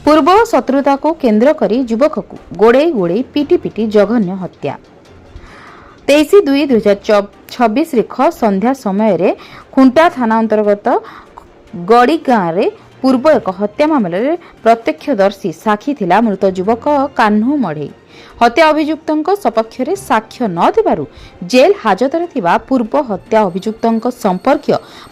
पूर्व शत्रुता को केन्द्र करी युवक को गोड़े गोड़े पिटी पिटी जघन्य हत्या 23/2/2026 रेख संध्या समय रे खुंटा थाना अंतर्गत गड़ी गाँव रे पूर्व एक हत्या मामलें प्रत्यक्षदर्शी साक्षी थिला मृत युवक कान्हू मढ़ई। हत्या अभियुक्तों सपक्ष में साक्ष्य न जेल हाजत पूर्व हत्या अभियुक्तों संपर्क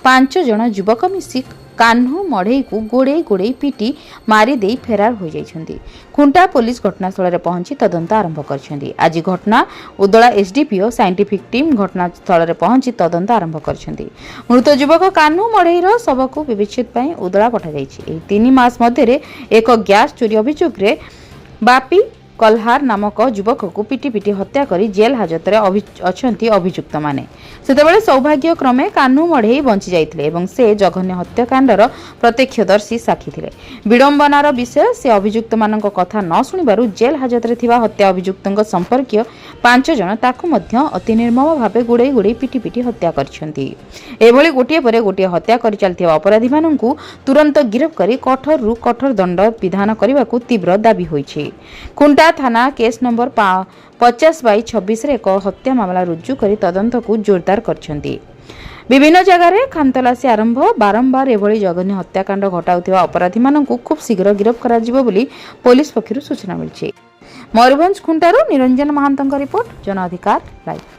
5 जन युवक मिसी कान्हू मढ़ई को गोड़े गोड़े पिटी मारिदे फेरार हो जाइछन्ति। खुंटा पुलिस घटनास्थल में पहुंची तदंत आरंभ कर। आज घटना उदला एसडीपीओ साइंटिफिक टीम घटनास्थल में पहुंची तदंत आरंभ कर। मृत युवक कान्हू मढ़ईर शव को विच्छेद उदला पठाई। 3 मास मध्य एक गैस चोरी अभियोग बापी कल्हार नामक युवक को पिटी पिटी हत्या करी जेल हाजत अछंती अभियुक्त माने। सेतेबेले सौभाग्य क्रमे कान्हू मढ़ई बंची जाइथिले एवं से जघन्य हत्याकांडर प्रत्यक्षदर्शी साक्षी थिले। विडंबनार विषय से अभियुक्त मानक कथा न सुनिबारु जेल हाजत थिबा हत्या अभियुक्तଙ୍କ संपर्कीय 5 जन ताकु मध्य अति निर्मम भावे गुड़े गुड़े पिटी पिटी हत्या करछन्ती। एभली गोटिए परे गोटिए हत्या करि चलथिबा अपराधी माननकु तुरंत गिरफ करी कठोर रु कठोर दंड विधान करबाकू तीव्र दाबी होइछि। खुंटा थाना केस नंबर 50/26 रे एक हत्या मामला रुजु करी तदंत को जोरदार करछन्ती। विभिन्न जगह रे खानतलासी आरंभ बारंबार एभली जघन्य हत्याकांड घटाउथिबा अपराधी माननकु खूब शीघ्र गिरफ करा जिवो बोली पुलिस पक्षरु सूचना मिलछि। मयूरभंज खुंटारू निरंजन महांतଙ୍କ रिपोर्ट जन अधिकार लाइव।